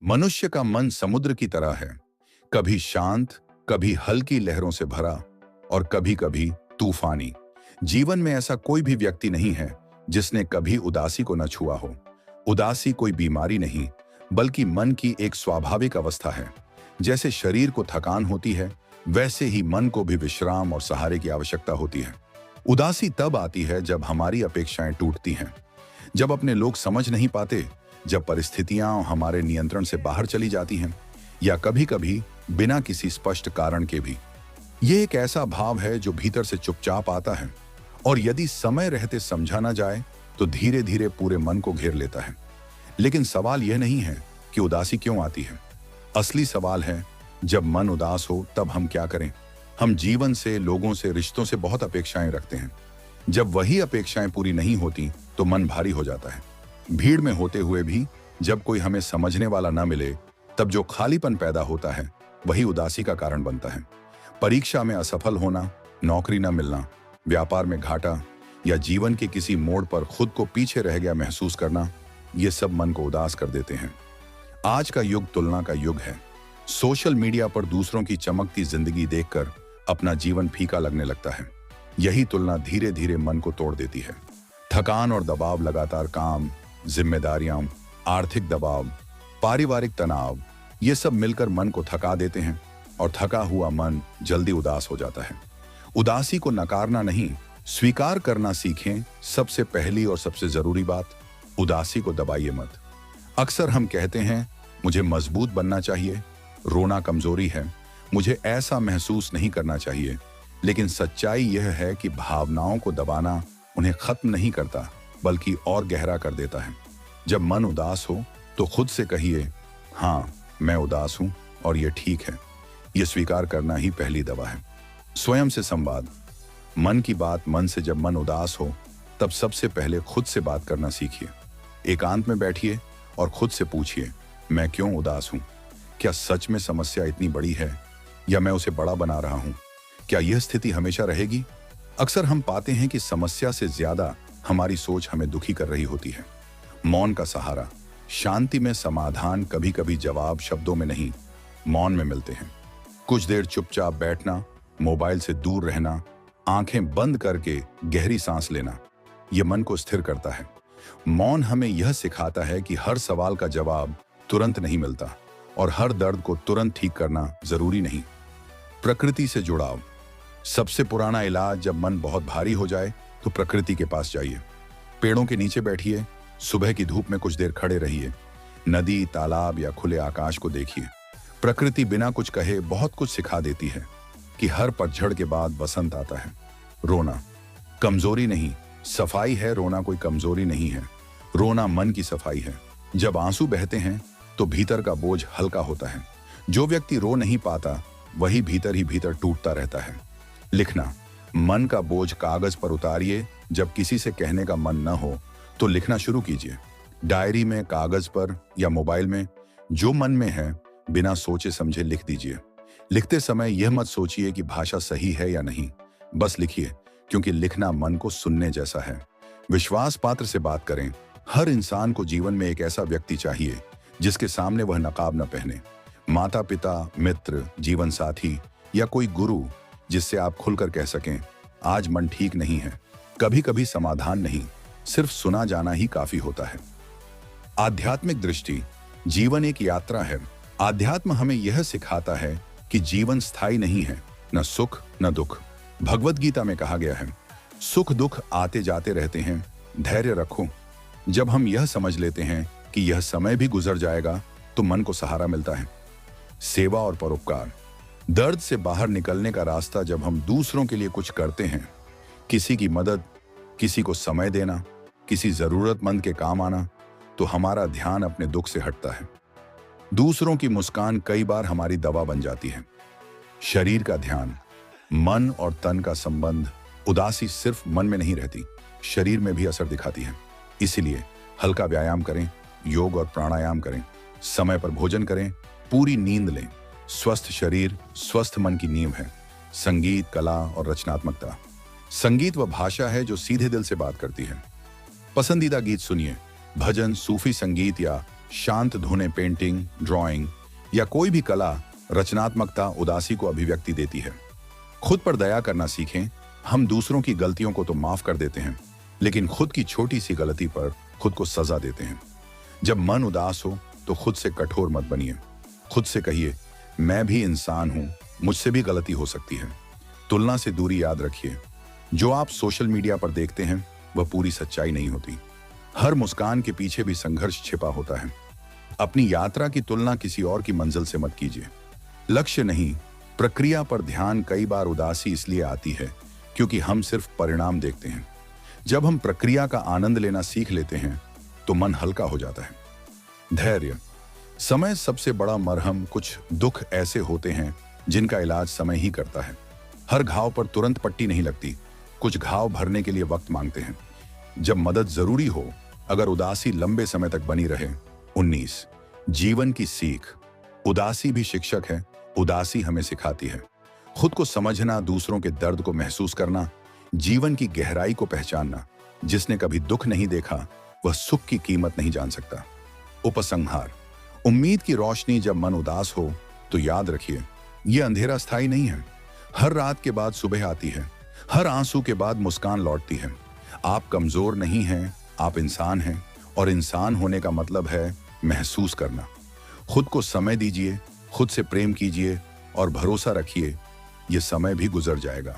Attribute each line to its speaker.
Speaker 1: मनुष्य का मन समुद्र की तरह है, कभी शांत, कभी हल्की लहरों से भरा और कभी कभी तूफानी। जीवन में ऐसा कोई भी व्यक्ति नहीं है जिसने कभी उदासी को न छुआ हो। उदासी कोई बीमारी नहीं, बल्कि मन की एक स्वाभाविक अवस्था है। जैसे शरीर को थकान होती है, वैसे ही मन को भी विश्राम और सहारे की आवश्यकता होती है। उदासी तब आती है जब हमारी अपेक्षाएं टूटती हैं, जब अपने लोग समझ नहीं पाते, जब परिस्थितियां हमारे नियंत्रण से बाहर चली जाती हैं, या कभी कभी बिना किसी स्पष्ट कारण के भी। ये एक ऐसा भाव है जो भीतर से चुपचाप आता है और यदि समय रहते समझा ना जाए तो धीरे धीरे पूरे मन को घेर लेता है। लेकिन सवाल यह नहीं है कि उदासी क्यों आती है। असली सवाल है, जब मन उदास हो तब हम क्या करें। हम जीवन से, लोगों से, रिश्तों से बहुत अपेक्षाएं रखते हैं। जब वही अपेक्षाएं पूरी नहीं होती तो मन भारी हो जाता है। भीड़ में होते हुए भी जब कोई हमें समझने वाला ना मिले, तब जो खालीपन पैदा होता है वही उदासी का कारण बनता है। परीक्षा में असफल होना, नौकरी न मिलना, व्यापार में घाटा या जीवन के किसी मोड़ पर खुद को पीछे रह गया महसूस करना, ये सब मन को उदास कर देते हैं। आज का युग तुलना का युग है। सोशल मीडिया पर दूसरों की चमकती जिंदगी देखकर अपना जीवन फीका लगने लगता है। यही तुलना धीरे धीरे मन को तोड़ देती है। थकान और दबाव, लगातार काम, जिम्मेदारियां, आर्थिक दबाव, पारिवारिक तनाव, ये सब मिलकर मन को थका देते हैं और थका हुआ मन जल्दी उदास हो जाता है। उदासी को नकारना नहीं, स्वीकार करना सीखें। सबसे पहली और सबसे जरूरी बात, उदासी को दबाइए मत। अक्सर हम कहते हैं, मुझे मजबूत बनना चाहिए, रोना कमजोरी है, मुझे ऐसा महसूस नहीं करना चाहिए। लेकिन सच्चाई यह है कि भावनाओं को दबाना उन्हें खत्म नहीं करता, बल्कि और गहरा कर देता है। जब मन उदास हो तो खुद से कहिए, हाँ मैं उदास हूं और ये ठीक है। ये स्वीकार करना ही पहली दवा है। स्वयं से संवाद। मन की बात मन से। जब मन उदास हो तब सबसे पहले खुद से बात करना सीखिए। एकांत में बैठिए और खुद से पूछिए, मैं क्यों उदास हूं? क्या सच में समस्या इतनी बड़ी है या मैं उसे बड़ा बना रहा हूं? क्या यह स्थिति हमेशा रहेगी? अक्सर हम पाते हैं कि समस्या से ज्यादा हमारी सोच हमें दुखी कर रही होती है। मौन का सहारा। शांति में समाधान कभी कभी जवाब शब्दों में नहीं, मौन में मिलते हैं। कुछ देर चुपचाप बैठना, मोबाइल से दूर रहना, आंखें बंद करके गहरी सांस लेना, यह मन को स्थिर करता है। मौन हमें यह सिखाता है कि हर सवाल का जवाब तुरंत नहीं मिलता और हर दर्द को तुरंत ठीक करना जरूरी नहीं। प्रकृति से जुड़ाव। सबसे पुराना इलाज, जब मन बहुत भारी हो जाए तो प्रकृति के पास जाइए। पेड़ों के नीचे बैठिए, सुबह की धूप में कुछ देर खड़े रहिए, नदी, तालाब या खुले आकाश को देखिए। प्रकृति बिना कुछ कहे बहुत कुछ सिखा देती है कि हर पतझड़ के बाद बसंत आता है। रोना कमजोरी नहीं, सफाई है। रोना कोई कमजोरी नहीं है, रोना मन की सफाई है। जब आंसू बहते हैं तो भीतर का बोझ हल्का होता है। जो व्यक्ति रो नहीं पाता वही भीतर ही भीतर टूटता रहता है। लिखना। मन का बोझ कागज पर उतारिए। जब किसी से कहने का मन न हो तो लिखना शुरू कीजिए। डायरी में, कागज पर या मोबाइल में, जो मन में है बिना सोचे समझे लिख दीजिए। लिखते समय यह मत सोचिए कि भाषा सही है या नहीं, बस लिखिए, क्योंकि लिखना मन को सुनने जैसा है। विश्वास पात्र से बात करें। हर इंसान को जीवन में एक ऐसा व्यक्ति चाहिए जिसके सामने वह नकाब न पहने। माता पिता, मित्र, जीवन साथी या कोई गुरु जिससे आप खुलकर कह सकें, आज मन ठीक नहीं है। कभी कभी समाधान नहीं, सिर्फ सुना जाना ही काफी होता है। आध्यात्मिक दृष्टि। जीवन एक यात्रा है। आध्यात्म हमें यह सिखाता है कि जीवन स्थायी नहीं है, न सुख न दुख। भगवत गीता में कहा गया है, सुख दुख आते जाते रहते हैं, धैर्य रखो। जब हम यह समझ लेते हैं कि यह समय भी गुजर जाएगा तो मन को सहारा मिलता है। सेवा और परोपकार। दर्द से बाहर निकलने का रास्ता जब हम दूसरों के लिए कुछ करते हैं, किसी की मदद, किसी को समय देना, किसी जरूरतमंद के काम आना, तो हमारा ध्यान अपने दुख से हटता है। दूसरों की मुस्कान कई बार हमारी दवा बन जाती है। शरीर का ध्यान। मन और तन का संबंध। उदासी सिर्फ मन में नहीं रहती, शरीर में भी असर दिखाती है। इसीलिए हल्का व्यायाम करें, योग और प्राणायाम करें, समय पर भोजन करें, पूरी नींद लें। स्वस्थ शरीर स्वस्थ मन की नींव है। संगीत, कला और रचनात्मकता। संगीत वह भाषा है जो सीधे दिल से बात करती है। पसंदीदा गीत सुनिए, भजन, सूफी संगीत या शांत धुनें, पेंटिंग, ड्राइंग या कोई भी कला रचनात्मकता उदासी को अभिव्यक्ति देती है। खुद पर दया करना सीखें। हम दूसरों की गलतियों को तो माफ कर देते हैं, लेकिन खुद की छोटी सी गलती पर खुद को सजा देते हैं। जब मन उदास हो तो खुद से कठोर मत बनिए। खुद से कहिए, मैं भी इंसान हूं, मुझसे भी गलती हो सकती है। तुलना से दूरी याद रखिए। जो आप सोशल मीडिया पर देखते हैं वह पूरी सच्चाई नहीं होती। हर मुस्कान के पीछे भी संघर्ष छिपा होता है। अपनी यात्रा की तुलना किसी और की मंजिल से मत कीजिए। लक्ष्य नहीं, प्रक्रिया पर ध्यान। कई बार उदासी इसलिए आती है क्योंकि हम सिर्फ परिणाम देखते हैं। जब हम प्रक्रिया का आनंद लेना सीख लेते हैं तो मन हल्का हो जाता है। धैर्य, समय सबसे बड़ा मरहम। कुछ दुख ऐसे होते हैं जिनका इलाज समय ही करता है। हर घाव पर तुरंत पट्टी नहीं लगती। कुछ घाव भरने के लिए वक्त मांगते हैं। जब मदद जरूरी हो, अगर उदासी लंबे समय तक बनी रहे। 19 जीवन की सीख। उदासी भी शिक्षक है। उदासी हमें सिखाती है खुद को समझना, दूसरों के दर्द को महसूस करना, जीवन की गहराई को पहचानना। जिसने कभी दुख नहीं देखा वह सुख की कीमत नहीं जान सकता। उपसंहार, उम्मीद की रोशनी। जब मन उदास हो तो याद रखिए, यह अंधेरा स्थायी नहीं है। हर रात के बाद सुबह आती है। हर आंसू के बाद मुस्कान लौटती है। आप कमजोर नहीं हैं, आप इंसान हैं, और इंसान होने का मतलब है महसूस करना। खुद को समय दीजिए, खुद से प्रेम कीजिए और भरोसा रखिए, यह समय भी गुजर जाएगा।